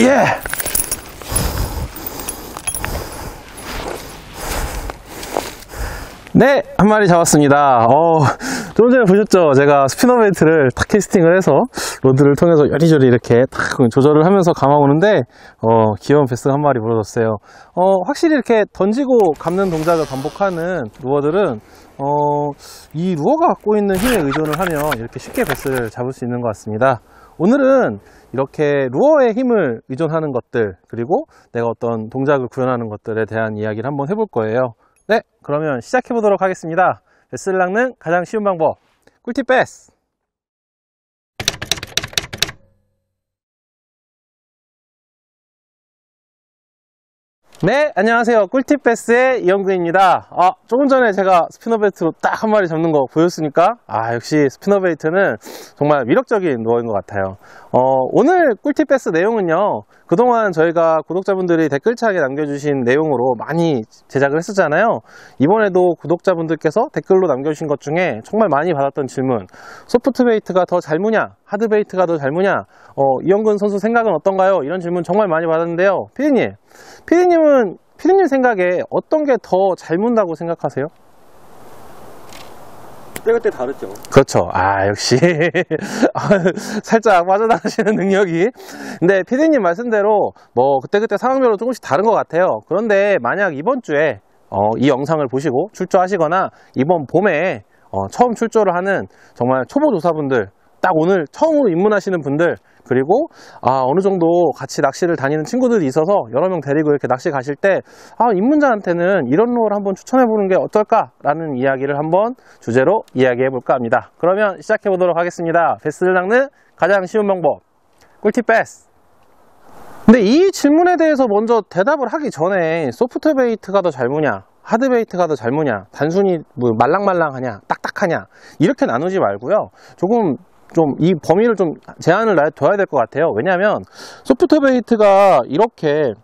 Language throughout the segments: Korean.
예! 네, 한 마리 잡았습니다. 좀 전에 보셨죠? 제가 스피너 베이트를 탁 캐스팅을 해서 로드를 통해서 여리저리 이렇게 탁 조절을 하면서 감아오는데 귀여운 베스가 한 마리 물어줬어요. 확실히 이렇게 던지고 감는 동작을 반복하는 루어들은 이 루어가 갖고 있는 힘에 의존을 하면 이렇게 쉽게 베스를 잡을 수 있는 것 같습니다. 오늘은 이렇게 루어의 힘을 의존하는 것들, 그리고 내가 어떤 동작을 구현하는 것들에 대한 이야기를 한번 해볼 거예요. 네, 그러면 시작해 보도록 하겠습니다. 베스를 낚는 가장 쉬운 방법, 꿀팁 베스. 네, 안녕하세요. 꿀팁 베스의 이영근입니다. 조금 전에 제가 스피너 베이트로 딱 한 마리 잡는 거 보였으니까 역시 스피너 베이트는 정말 위력적인 루어인 것 같아요. 오늘 꿀팁 베스 내용은요, 그동안 저희가 구독자분들이 댓글창에 남겨주신 내용으로 많이 제작을 했었잖아요. 이번에도 구독자분들께서 댓글로 남겨주신 것 중에 정말 많이 받았던 질문, 소프트 베이트가 더 잘 무냐, 하드 베이트가 더 잘 무냐, 이영근 선수 생각은 어떤가요? 이런 질문 정말 많이 받았는데요. 피디님 생각에 어떤 게 더 잘 문다고 생각하세요? 그때 다르죠. 그렇죠. 역시 살짝 빠져나가시는 능력이. 근데 피디님 말씀대로 뭐 그때 상황별로 조금씩 다른 것 같아요. 그런데 만약 이번 주에 이 영상을 보시고 출조하시거나 이번 봄에 처음 출조를 하는 정말 초보 조사분들, 딱 오늘 처음으로 입문하시는 분들, 그리고 어느 정도 같이 낚시를 다니는 친구들이 있어서 여러 명 데리고 이렇게 낚시 가실 때 입문자한테는 이런 루어를 한번 추천해 보는 게 어떨까라는 이야기를 한번 주제로 이야기해 볼까 합니다. 그러면 시작해 보도록 하겠습니다. 베스를 낚는 가장 쉬운 방법, 꿀팁 베스. 근데 이 질문에 대해서 먼저 대답을 하기 전에 소프트 베이트가 더 잘 무냐, 하드 베이트가 더 잘 무냐, 단순히 뭐 말랑말랑하냐, 딱딱하냐, 이렇게 나누지 말고요. 조금 이 범위를 좀 제한을 둬야 될 것 같아요. 왜냐하면 소프트 베이트가 이렇게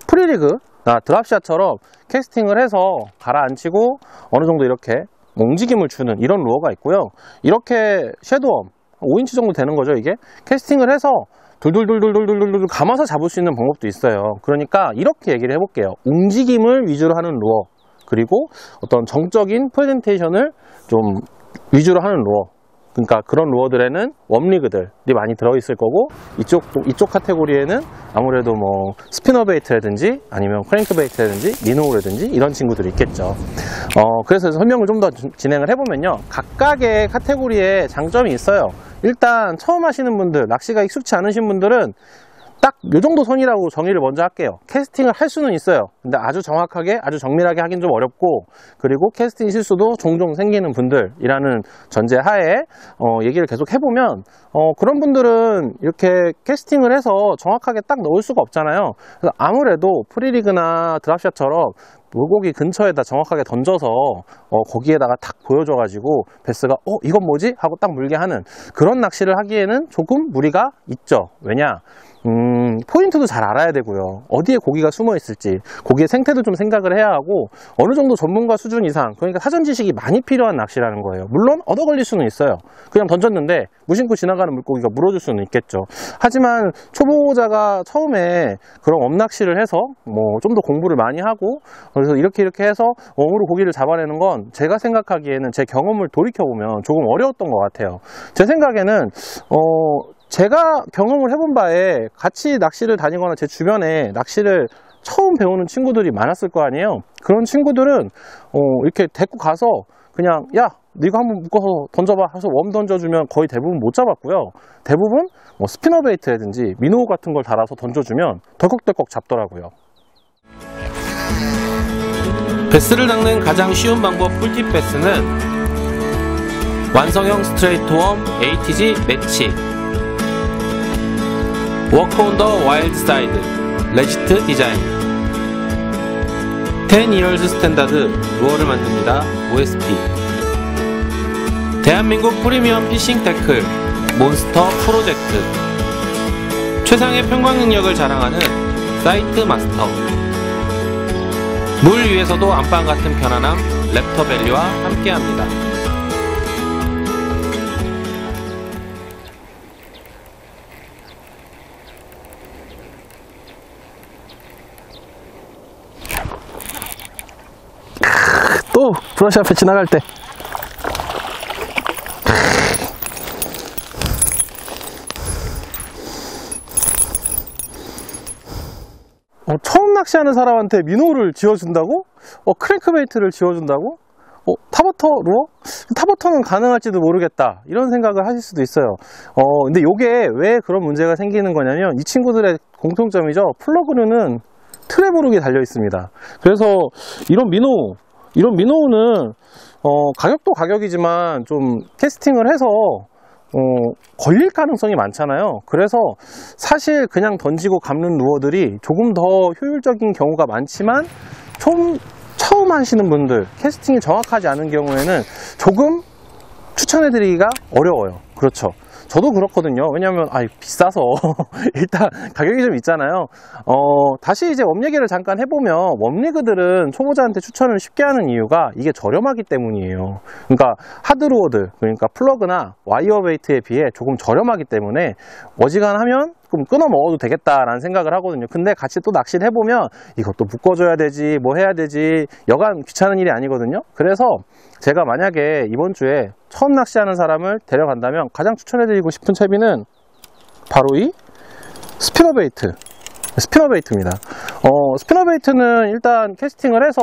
프리리그, 드랍샷처럼 캐스팅을 해서 가라앉히고 어느 정도 이렇게 움직임을 주는 이런 루어가 있고요. 이렇게 섀도엄 5인치 정도 되는 거죠. 이게 캐스팅을 해서 돌돌돌돌돌돌돌 감아서 잡을 수 있는 방법도 있어요. 그러니까 이렇게 얘기를 해볼게요. 움직임을 위주로 하는 루어, 그리고 어떤 정적인 프레젠테이션을 좀 위주로 하는 루어, 그러니까 그런 루어들에는 웜리그들이 많이 들어있을 거고, 이쪽 카테고리에는 아무래도 뭐 스피너 베이트라든지 아니면 크랭크 베이트라든지 미노우라든지 이런 친구들이 있겠죠. 그래서 설명을 좀 더 진행을 해보면요, 각각의 카테고리에 장점이 있어요. 일단 처음 하시는 분들, 낚시가 익숙치 않으신 분들은 딱 요 정도 선이라고 정의를 먼저 할게요. 캐스팅을 할 수는 있어요. 근데 아주 정확하게, 아주 정밀하게 하긴 좀 어렵고, 그리고 캐스팅 실수도 종종 생기는 분들이라는 전제 하에 얘기를 계속 해보면, 그런 분들은 이렇게 캐스팅을 해서 정확하게 딱 넣을 수가 없잖아요. 그래서 아무래도 프리리그나 드랍샷처럼 물고기 근처에다 정확하게 던져서 거기에다가 탁 보여줘가지고 베스가 이건 뭐지? 하고 딱 물게 하는 그런 낚시를 하기에는 조금 무리가 있죠. 왜냐? 포인트도 잘 알아야 되고요. 어디에 고기가 숨어 있을지, 고기의 생태도 좀 생각을 해야 하고, 어느 정도 전문가 수준 이상, 그러니까 사전 지식이 많이 필요한 낚시라는 거예요. 물론 얻어 걸릴 수는 있어요. 그냥 던졌는데 무심코 지나가는 물고기가 물어줄 수는 있겠죠. 하지만 초보자가 처음에 그런 엄낚시를 해서 뭐 좀 더 공부를 많이 하고, 그래서 이렇게 해서 웜으로 고기를 잡아내는 건 제가 생각하기에는, 제 경험을 돌이켜보면 조금 어려웠던 것 같아요. 제 생각에는 제가 경험을 해본 바에 같이 낚시를 다니거나 제 주변에 낚시를 처음 배우는 친구들이 많았을 거 아니에요. 그런 친구들은 이렇게 데리고 가서 그냥 야, 네가 한번 묶어서 던져봐 해서 웜 던져주면 거의 대부분 못 잡았고요. 대부분 뭐 스피너 베이트라든지 미노우 같은 걸 달아서 던져주면 덜컥덜컥 잡더라고요. 베스를 낚는 가장 쉬운 방법, 꿀팁 베스는 완성형 스트레이트 웜 ATG 매치, 워크 온 더 와일드 사이드 레지트 디자인, 10years 스탠다드 루어를 만듭니다. OSP, 대한민국 프리미엄 피싱 태클 몬스터 프로젝트, 최상의 평광 능력을 자랑하는 사이트 마스터, 물 위에서도 안방 같은 편안함 랩터 밸류와 함께합니다. 오! 브러쉬 앞에 지나갈 때. 처음 낚시하는 사람한테 민호를 지어준다고? 크랭크베이트를 지어준다고? 타버터 루어? 타버터는 가능할지도 모르겠다 이런 생각을 하실 수도 있어요. 근데 요게 왜 그런 문제가 생기는 거냐면 이 친구들의 공통점이죠. 플러그는 트랩으로 달려 있습니다. 그래서 이런 민호는 가격도 가격이지만 좀 캐스팅을 해서 걸릴 가능성이 많잖아요. 그래서 사실 그냥 던지고 감는 루어들이 조금 더 효율적인 경우가 많지만 좀 처음 하시는 분들, 캐스팅이 정확하지 않은 경우에는 조금 추천해드리기가 어려워요. 그렇죠. 저도 그렇거든요. 왜냐하면 비싸서 일단 가격이 좀 있잖아요. 다시 이제 웜 얘기를 잠깐 해보면 웜리그들은 초보자한테 추천을 쉽게 하는 이유가 이게 저렴하기 때문이에요. 그러니까 하드루어들, 그러니까 플러그나 와이어베이트에 비해 조금 저렴하기 때문에 어지간하면 그럼 끊어 먹어도 되겠다라는 생각을 하거든요. 근데 같이 또 낚시를 해보면 이것도 묶어줘야 되지, 뭐 해야 되지, 여간 귀찮은 일이 아니거든요. 그래서 제가 만약에 이번 주에 처음 낚시하는 사람을 데려간다면 가장 추천해드리고 싶은 채비는 바로 이 스피너베이트입니다. 스피너베이트는 일단 캐스팅을 해서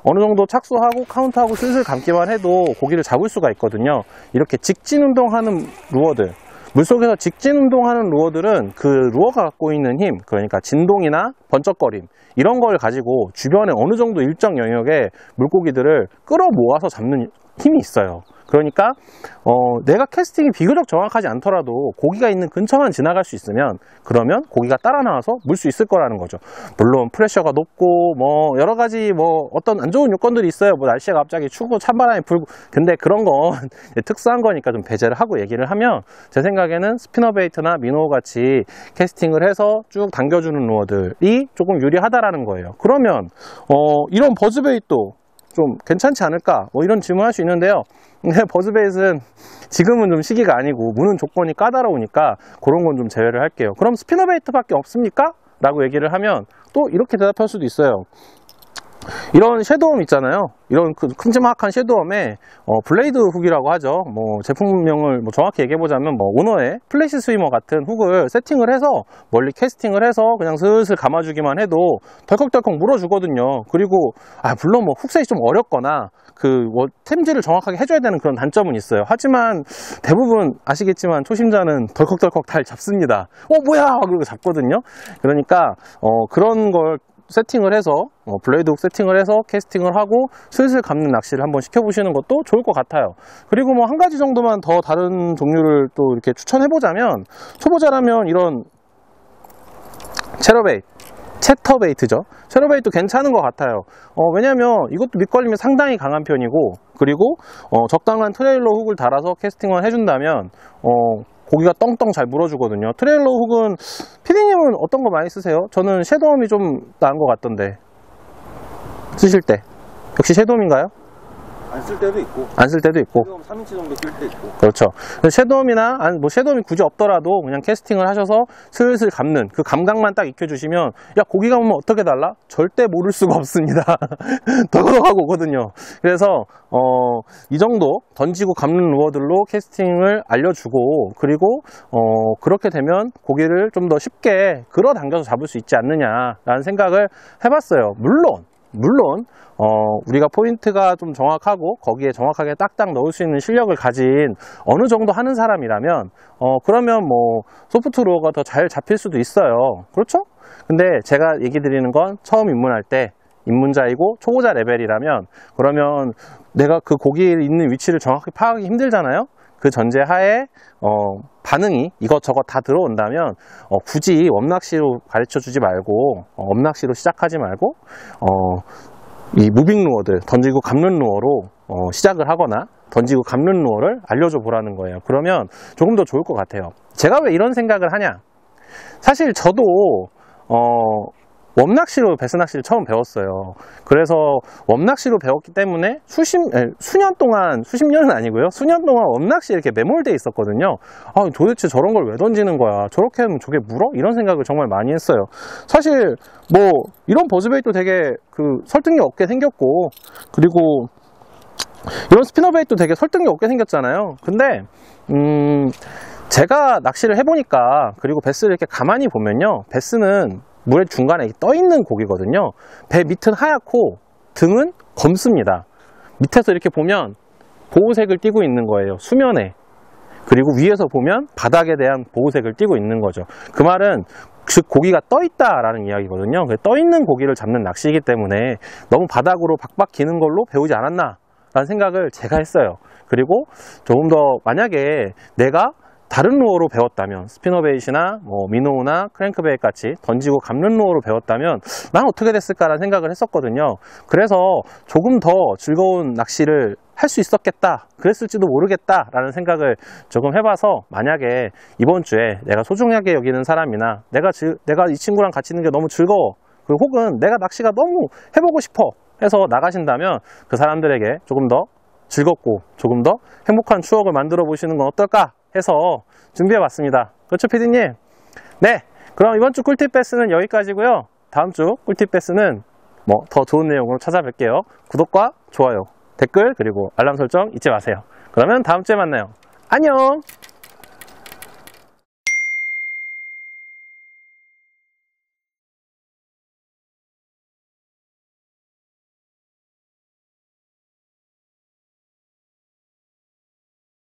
어느 정도 착수하고 카운트하고 슬슬 감기만 해도 고기를 잡을 수가 있거든요. 이렇게 직진 운동하는 루어들, 물속에서 직진 운동하는 루어들은 그 루어가 갖고 있는 힘, 그러니까 진동이나 번쩍거림 이런 걸 가지고 주변에 어느 정도 일정 영역의 물고기들을 끌어모아서 잡는 힘이 있어요. 그러니까 내가 캐스팅이 비교적 정확하지 않더라도 고기가 있는 근처만 지나갈 수 있으면 그러면 고기가 따라 나와서 물 수 있을 거라는 거죠. 물론 프레셔가 높고 뭐 여러 가지 뭐 어떤 안 좋은 요건들이 있어요. 뭐 날씨가 갑자기 추고 찬바람이 불고, 근데 그런 건 특수한 거니까 좀 배제를 하고 얘기를 하면 제 생각에는 스피너베이트나 민호 같이 캐스팅을 해서 쭉 당겨주는 루어들이 조금 유리하다라는 거예요. 그러면 이런 버즈베이트도 좀 괜찮지 않을까? 뭐 이런 질문을 할 수 있는데요. 근데 버즈베이트는 지금은 좀 시기가 아니고 무는 조건이 까다로우니까 그런 건 좀 제외를 할게요. 그럼 스피너베이트밖에 없습니까? 라고 얘기를 하면 또 이렇게 대답할 수도 있어요. 이런 섀도움 있잖아요. 이런 그 큼지막한 섀도움에 블레이드 훅이라고 하죠. 뭐 제품명을 뭐 정확히 얘기해보자면 뭐 오너의 플래시 스위머 같은 훅을 세팅을 해서 멀리 캐스팅을 해서 그냥 슬슬 감아주기만 해도 덜컥덜컥 물어주거든요. 그리고 물론 뭐 훅셋이 좀 어렵거나 그 템질을 정확하게 해줘야 되는 그런 단점은 있어요. 하지만 대부분 아시겠지만 초심자는 덜컥덜컥 잘 잡습니다. 뭐야! 그러고 잡거든요. 그러니까 그런 걸 세팅을 해서 블레이드 훅 세팅을 해서 캐스팅을 하고 슬슬 감는 낚시를 한번 시켜보시는 것도 좋을 것 같아요. 그리고 뭐 한 가지 정도만 더 다른 종류를 또 이렇게 추천해보자면 초보자라면 이런 채터베이트죠. 채터베이트 괜찮은 것 같아요. 왜냐면 이것도 밑걸림이 상당히 강한 편이고, 그리고 적당한 트레일러 훅을 달아서 캐스팅을 해준다면 고기가 떵떵 잘 물어주거든요. 트레일러 훅은 피디님은 어떤 거 많이 쓰세요? 저는 섀도움이 좀 나은 것 같던데. 쓰실 때 역시 섀도움인가요? 안 쓸 때도 있고. 안 쓸 때도 있고. 섀도움 3인치 정도 쓸 때 있고. 그렇죠. 섀도움이나 뭐 섀도움이 굳이 없더라도 그냥 캐스팅을 하셔서 슬슬 감는 그 감각만 딱 익혀주시면 고기가 오면 어떻게 달라? 절대 모를 수가 없습니다. 더덕하고 오거든요. 그래서 이 정도 던지고 감는 루어들로 캐스팅을 알려주고, 그리고 그렇게 되면 고기를 좀 더 쉽게 끌어당겨서 잡을 수 있지 않느냐라는 생각을 해봤어요. 물론 우리가 포인트가 좀 정확하고 거기에 정확하게 딱딱 넣을 수 있는 실력을 가진 어느 정도 하는 사람이라면 그러면 뭐 소프트 루어가 더 잘 잡힐 수도 있어요. 그렇죠? 근데 제가 얘기 드리는 건 처음 입문할 때 입문자이고 초보자 레벨이라면, 그러면 내가 그 고기 있는 위치를 정확히 파악하기 힘들잖아요. 그 전제하에 반응이 이것저것 다 들어온다면 굳이 웜낚시로 가르쳐 주지 말고 웜낚시로 시작하지 말고 이 무빙 루어들, 던지고 감는 루어로 시작을 하거나 던지고 감는 루어를 알려줘 보라는 거예요. 그러면 조금 더 좋을 것 같아요. 제가 왜 이런 생각을 하냐? 사실 저도 웜낚시로 배스 낚시를 처음 배웠어요. 그래서 웜낚시로 배웠기 때문에 수년 동안, 수십 년은 아니고요. 수년 동안 웜낚시에 이렇게 매몰돼 있었거든요. 아, 도대체 저런 걸 왜 던지는 거야? 저렇게 하면 저게 물어? 이런 생각을 정말 많이 했어요. 사실 뭐 이런 버즈베이트도 되게 설득력 없게 생겼고, 그리고 이런 스피너베이트도 되게 설득력 없게 생겼잖아요. 근데 제가 낚시를 해보니까, 그리고 배스를 이렇게 가만히 보면요, 배스는 물의 중간에 떠 있는 고기거든요. 배 밑은 하얗고 등은 검습니다. 밑에서 이렇게 보면 보호색을 띠고 있는 거예요, 수면에. 그리고 위에서 보면 바닥에 대한 보호색을 띠고 있는 거죠. 그 말은 즉 고기가 떠 있다라는 이야기거든요. 떠 있는 고기를 잡는 낚시이기 때문에 너무 바닥으로 박박 기는 걸로 배우지 않았나 라는 생각을 제가 했어요. 그리고 조금 더 만약에 내가 다른 루어로 배웠다면, 스피너베이트나 뭐 미노우나 크랭크베이트 같이 던지고 감는 루어로 배웠다면 난 어떻게 됐을까라는 생각을 했었거든요. 그래서 조금 더 즐거운 낚시를 할 수 있었겠다, 그랬을지도 모르겠다라는 생각을 조금 해봐서, 만약에 이번 주에 내가 소중하게 여기는 사람이나 내가 이 친구랑 같이 있는 게 너무 즐거워, 그리고 혹은 내가 낚시가 너무 해보고 싶어 해서 나가신다면 그 사람들에게 조금 더 즐겁고 조금 더 행복한 추억을 만들어 보시는 건 어떨까 해서 준비해 봤습니다. 그렇죠, PD님? 네, 그럼 이번 주 꿀팁 배스는 여기까지고요. 다음 주 꿀팁 배스는 뭐 더 좋은 내용으로 찾아뵐게요. 구독과 좋아요, 댓글, 그리고 알람 설정 잊지 마세요. 그러면 다음 주에 만나요. 안녕!